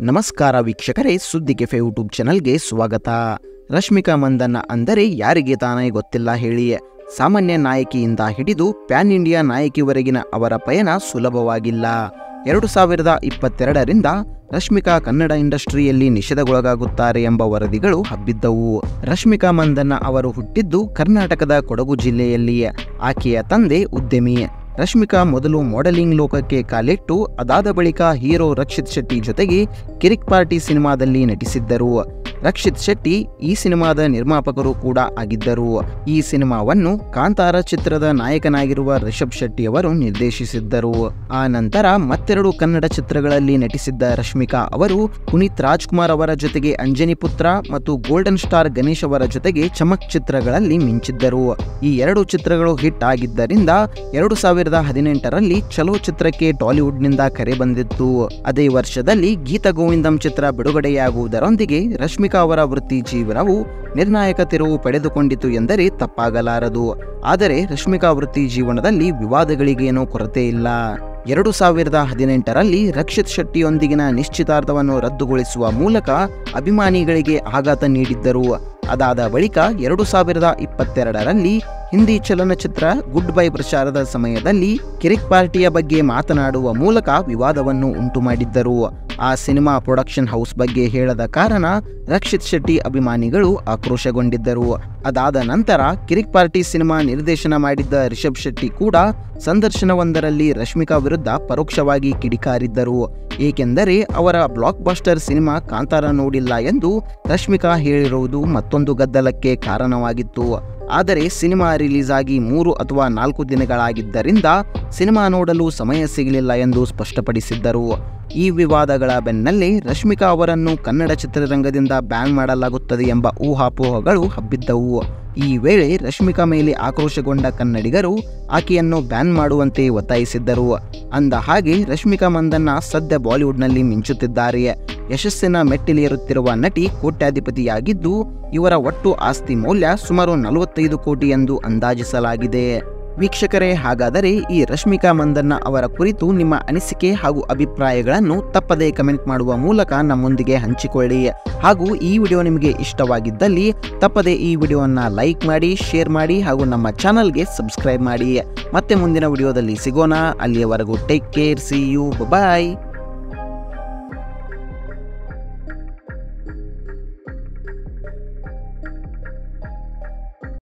ನಮಸ್ಕಾರ ವೀಕ್ಷಕರೇ, ಸುದ್ದಿ ಕೆಫೆ ಯೂಟ್ಯೂಬ್ ಚಾನಲ್ಗೆ ಸ್ವಾಗತ. ರಶ್ಮಿಕಾ ಮಂದಣ್ಣ ಅಂದರೆ ಯಾರಿಗೆ ತಾನೇ ಗೊತ್ತಿಲ್ಲ ಹೇಳಿ. ಸಾಮಾನ್ಯ ನಾಯಕಿಯಿಂದ ಹಿಡಿದು ಪ್ಯಾನ್ ಇಂಡಿಯಾ ನಾಯಕಿವರೆಗಿನ ಅವರ ಪಯಣ ಸುಲಭವಾಗಿಲ್ಲ. 2022ರಿಂದ ರಶ್ಮಿಕಾ ಕನ್ನಡ ಇಂಡಸ್ಟ್ರಿಯಲ್ಲಿ ನಿಷೇಧಗೊಳಗಾಗುತ್ತಾರೆ ಎಂಬ ವರದಿಗಳು ಹಬ್ಬಿದ್ದವು. ರಶ್ಮಿಕಾ ಮಂದಣ್ಣ ಅವರು ಹುಟ್ಟಿದ್ದು ಕರ್ನಾಟಕದ ಕೊಡಗು ಜಿಲ್ಲೆಯಲ್ಲಿ. ಆಕೆಯ ತಂದೆ ಉದ್ಯಮಿ. ರಶ್ಮಿಕಾ ಮೊದಲು ಮಾಡೆಲಿಂಗ್ ಲೋಕಕ್ಕೆ ಕಾಲಿಟ್ಟು ಅದಾದ ಬಳಿಕ ಹೀರೋ ರಕ್ಷಿತ್ ಶೆಟ್ಟಿ ಜೊತೆಗೆ ಕಿರಿಕ್ ಪಾರ್ಟಿ ಸಿನಿಮಾದಲ್ಲಿ ನಟಿಸಿದ್ದರು. ರಕ್ಷಿತ್ ಶೆಟ್ಟಿ ಈ ಸಿನಿಮಾದ ನಿರ್ಮಾಪಕರು ಕೂಡ ಆಗಿದ್ದರು. ಈ ಸಿನಿಮಾವನ್ನು ಕಾಂತಾರ ಚಿತ್ರದ ನಾಯಕನಾಗಿರುವ ರಿಷಬ್ ಶೆಟ್ಟಿ ಅವರು ನಿರ್ದೇಶಿಸಿದ್ದರು. ಆ ನಂತರ ಮತ್ತೆರಡು ಕನ್ನಡ ಚಿತ್ರಗಳಲ್ಲಿ ನಟಿಸಿದ್ದ ರಶ್ಮಿಕಾ ಅವರು ಪುನೀತ್ ರಾಜ್ಕುಮಾರ್ ಅವರ ಜೊತೆಗೆ ಅಂಜನಿ ಪುತ್ರ ಮತ್ತು ಗೋಲ್ಡನ್ ಸ್ಟಾರ್ ಗಣೇಶ್ ಅವರ ಜೊತೆಗೆ ಚಮಕ್ ಚಿತ್ರಗಳಲ್ಲಿ ಮಿಂಚಿದ್ದರು. ಈ ಎರಡು ಚಿತ್ರಗಳು ಹಿಟ್ ಆಗಿದ್ದರಿಂದ 2018ರಲ್ಲಿ ಚಲೋ ಚಿತ್ರಕ್ಕೆ ಟಾಲಿವುಡ್ನಿಂದ ಕರೆ ಬಂದಿತ್ತು. ಅದೇ ವರ್ಷದಲ್ಲಿ ಗೀತ ಗೋವಿಂದಂ ಚಿತ್ರ ಬಿಡುಗಡೆಯಾಗುವುದರೊಂದಿಗೆ ರಶ್ಮಿಕಾ ಅವರ ವೃತ್ತಿ ಜೀವನವು ನಿರ್ಣಾಯಕ ತಿರುವು ಪಡೆದುಕೊಂಡಿತು ಎಂದರೆ ತಪ್ಪಾಗಲಾರದು. ಆದರೆ ರಶ್ಮಿಕಾ ವೃತ್ತಿ ಜೀವನದಲ್ಲಿ ವಿವಾದಗಳಿಗೇನೂ ಕೊರತೆ ಇಲ್ಲ. 2018ರಲ್ಲಿ ರಕ್ಷಿತ್ ಶೆಟ್ಟಿಯೊಂದಿಗಿನ ನಿಶ್ಚಿತಾರ್ಥವನ್ನು ರದ್ದುಗೊಳಿಸುವ ಮೂಲಕ ಅಭಿಮಾನಿಗಳಿಗೆ ಆಘಾತ ನೀಡಿದ್ದರು. ಅದಾದ ಬಳಿಕ 2022ರಲ್ಲಿ ಹಿಂದಿ ಚಲನಚಿತ್ರ ಗುಡ್ ಬೈ ಪ್ರಚಾರದ ಸಮಯದಲ್ಲಿ ಕಿರಿಕ್ ಪಾರ್ಟಿಯ ಬಗ್ಗೆ ಮಾತನಾಡುವ ಮೂಲಕ ವಿವಾದವನ್ನು ಉಂಟು ಮಾಡಿದ್ದರು. ಆ ಸಿನಿಮಾ ಪ್ರೊಡಕ್ಷನ್ ಹೌಸ್ ಬಗ್ಗೆ ಹೇಳದ ಕಾರಣ ರಕ್ಷಿತ್ ಶೆಟ್ಟಿ ಅಭಿಮಾನಿಗಳು ಆಕ್ರೋಶಗೊಂಡಿದ್ದರು. ಅದಾದ ನಂತರ ಕಿರಿಕ್ ಪಾರ್ಟಿ ಸಿನಿಮಾ ನಿರ್ದೇಶನ ಮಾಡಿದ್ದ ರಿಷಬ್ ಶೆಟ್ಟಿ ಕೂಡ ಸಂದರ್ಶನವೊಂದರಲ್ಲಿ ರಶ್ಮಿಕಾ ವಿರುದ್ಧ ಪರೋಕ್ಷವಾಗಿ ಕಿಡಿಕಾರಿದ್ದರು. ಏಕೆಂದರೆ ಅವರ ಬ್ಲಾಕ್ ಬಸ್ಟರ್ ಸಿನಿಮಾ ಕಾಂತಾರ ನೋಡಿಲ್ಲ ಎಂದು ರಶ್ಮಿಕಾ ಹೇಳಿರುವುದು ಮತ್ತೊಂದು ಗದ್ದಲಕ್ಕೆ ಕಾರಣವಾಗಿತ್ತು. ಆದರೆ ಸಿನಿಮಾ ರಿಲೀಸ್ ಆಗಿ 3 ಅಥವಾ 4 ದಿನಗಳಾಗಿದ್ದರಿಂದ ಸಿನಿಮಾ ನೋಡಲು ಸಮಯ ಸಿಗಲಿಲ್ಲ ಎಂದು ಸ್ಪಷ್ಟಪಡಿಸಿದ್ದರು. ಈ ವಿವಾದಗಳ ಬೆನ್ನಲ್ಲೇ ರಶ್ಮಿಕಾ ಅವರನ್ನು ಕನ್ನಡ ಚಿತ್ರರಂಗದಿಂದ ಬ್ಯಾನ್ ಮಾಡಲಾಗುತ್ತದೆ ಎಂಬ ಊಹಾಪೋಹಗಳು ಹಬ್ಬಿದ್ದವು. ಈ ವೇಳೆ ರಶ್ಮಿಕಾ ಮೇಲೆ ಆಕ್ರೋಶಗೊಂಡ ಕನ್ನಡಿಗರು ಆಕೆಯನ್ನು ಬ್ಯಾನ್ ಮಾಡುವಂತೆ ಒತ್ತಾಯಿಸಿದ್ದರು. ಅಂದ ಹಾಗೆ ರಶ್ಮಿಕಾ ಮಂದಣ್ಣ ಸದ್ಯ ಬಾಲಿವುಡ್ನಲ್ಲಿ ಮಿಂಚುತ್ತಿದ್ದಾರೆ. ಯಶಸ್ಸಿನ ಮೆಟ್ಟಿಲೇರುತ್ತಿರುವ ನಟಿ ಕೋಟ್ಯಾಧಿಪತಿಯಾಗಿದ್ದು ಇವರ ಒಟ್ಟು ಆಸ್ತಿ ಮೌಲ್ಯ ಸುಮಾರು 45 ಕೋಟಿ ಎಂದು ಅಂದಾಜಿಸಲಾಗಿದೆ. ವೀಕ್ಷಕರೇ, ಹಾಗಾದರೆ ಈ ರಶ್ಮಿಕಾ ಮಂದಣ್ಣ ಅವರ ಕುರಿತು ನಿಮ್ಮ ಅನಿಸಿಕೆ ಹಾಗೂ ಅಭಿಪ್ರಾಯಗಳನ್ನು ತಪ್ಪದೇ ಕಮೆಂಟ್ ಮಾಡುವ ಮೂಲಕ ನಮ್ಮೊಂದಿಗೆ ಹಂಚಿಕೊಳ್ಳಿ. ಹಾಗೂ ಈ ವಿಡಿಯೋ ನಿಮಗೆ ಇಷ್ಟವಾಗಿದ್ದಲ್ಲಿ ತಪ್ಪದೇ ಈ ವಿಡಿಯೋವನ್ನು ಲೈಕ್ ಮಾಡಿ, ಶೇರ್ ಮಾಡಿ ಹಾಗೂ ನಮ್ಮ ಚಾನಲ್ಗೆ ಸಬ್ಸ್ಕ್ರೈಬ್ ಮಾಡಿ. ಮತ್ತೆ ಮುಂದಿನ ವಿಡಿಯೋದಲ್ಲಿ ಸಿಗೋಣ. ಅಲ್ಲಿಯವರೆಗೂ take care, see you, bye.